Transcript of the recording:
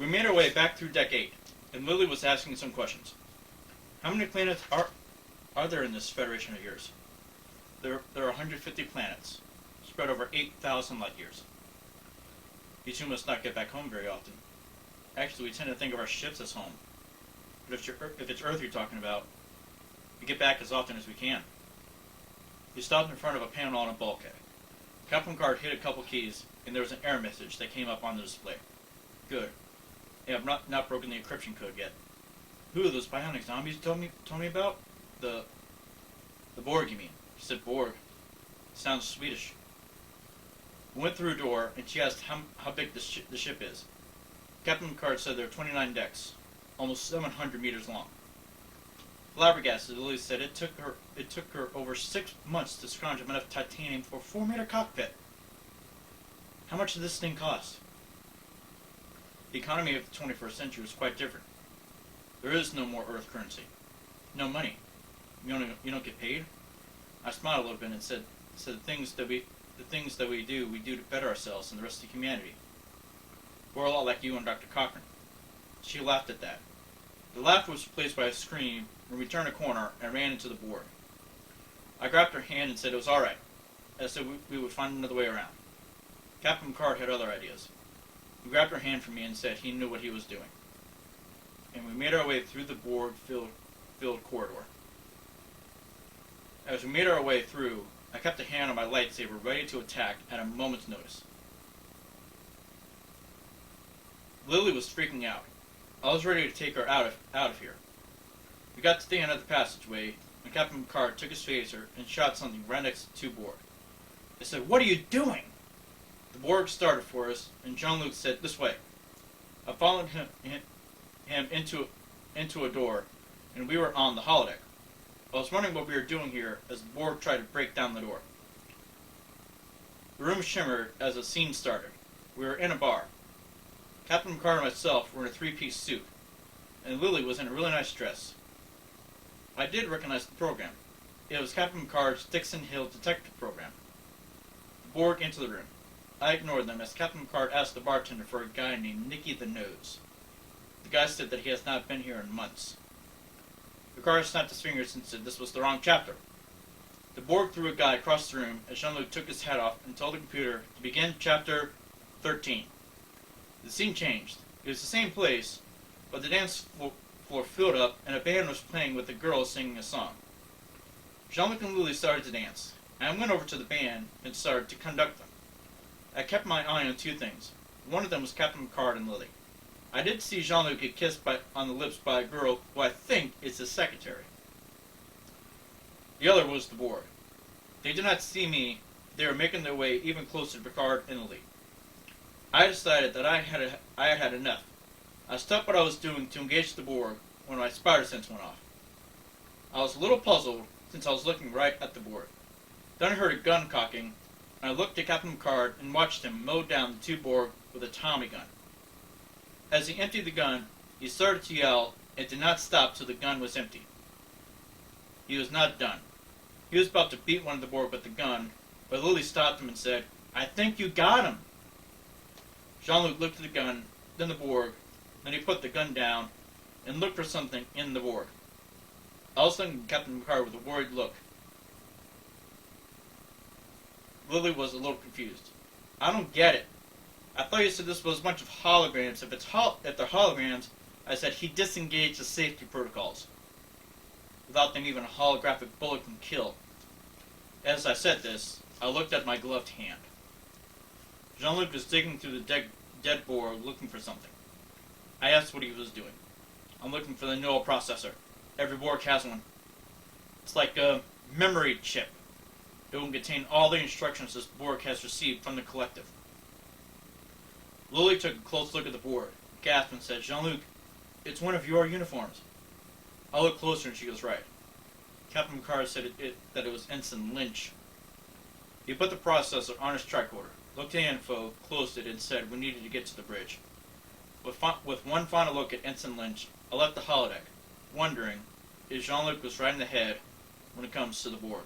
We made our way back through Deck 8, and Lily was asking some questions. How many planets are there in this Federation of yours? There are 150 planets, spread over 8,000 light years. You two must not get back home very often. Actually, we tend to think of our ships as home. But if it's Earth you're talking about, we get back as often as we can. We stopped in front of a panel on a bulkhead. Captain Picard hit a couple keys, and there was an error message that came up on the display. Good. I have not broken the encryption code yet. Who are those bionic zombies you told me about? The Borg, you mean? She said Borg. Sounds Swedish. We went through a door, and she asked how big the ship is. Captain Picard said there are 29 decks, almost 700 meters long. Flabbergasted, Lily said it took her over 6 months to scrounge up enough titanium for a 4-meter cockpit. How much did this thing cost? The economy of the 21st century is quite different. There is no more Earth currency. No money. You don't get paid? I smiled a little bit and said the things that we do to better ourselves and the rest of humanity. We're a lot like you and Dr. Cochrane. She laughed at that. The laugh was replaced by a scream when we turned a corner and ran into the Borg. I grabbed her hand and said it was all right. I said we would find another way around. Captain Picard had other ideas. He grabbed her hand from me and said he knew what he was doing. And we made our way through the Borg-filled corridor. As we made our way through, I kept a hand on my lightsaber ready to attack at a moment's notice. Lily was freaking out. I was ready to take her out of here. We got to the end of the passageway, and Captain Picard took his phaser and shot something right next to the two Borg. I said, "What are you doing?" The Borg started for us, and Jean-Luc said, "This way." I followed him into a door, and we were on the holodeck. I was wondering what we were doing here as the Borg tried to break down the door. The room shimmered as a scene started. We were in a bar. Captain Picard and myself were in a 3-piece suit, and Lily was in a really nice dress. I did recognize the program. It was Captain Picard's Dixon Hill detective program. The Borg entered the room. I ignored them as Captain Picard asked the bartender for a guy named Nicky the Nose. The guy said that he has not been here in months. Picard snapped his fingers and said this was the wrong chapter. The Borg threw a guy across the room as Jean-Luc took his hat off and told the computer to begin chapter 13. The scene changed. It was the same place, but the dance floor filled up and a band was playing with the girls singing a song. Jean-Luc and Lily started to dance, and I went over to the band and started to conduct them. I kept my eye on 2 things. One of them was Captain Picard and Lily. I did see Jean-Luc get kissed on the lips by a girl who I think is his secretary. The other was the Borg. They did not see me. They were making their way even closer to Picard and Lily. I decided that I had had enough. I stopped what I was doing to engage the Borg when my spider sense went off. I was a little puzzled since I was looking right at the Borg. Then I heard a gun cocking, and I looked at Captain Picard and watched him mow down the 2 Borg with a Tommy gun. As he emptied the gun, he started to yell and did not stop till the gun was empty. He was not done. He was about to beat one of the Borg with the gun, but Lily stopped him and said, "I think you got him." Jean-Luc looked at the gun, then the Borg, then he put the gun down and looked for something in the Borg. I was looking at Captain Picard with a worried look. Lily was a little confused. "I don't get it. I thought you said this was a bunch of holograms. If they're holograms," I said, "he disengaged the safety protocols. Without them, even a holographic bullet can kill." As I said this, I looked at my gloved hand. Jean-Luc was digging through the dead Borg looking for something. I asked what he was doing. "I'm looking for the neural processor. Every Borg has one. It's like a memory chip. It will contain all the instructions this Borg has received from the collective." Lily took a close look at the Borg, gasped and said, "Jean-Luc, it's one of your uniforms." I looked closer and she was right. Captain Picard said that it was Ensign Lynch. He put the processor on his tricorder, looked at the info, closed it, and said we needed to get to the bridge. With one final look at Ensign Lynch, I left the holodeck, wondering if Jean-Luc was right in the head when it comes to the Borg.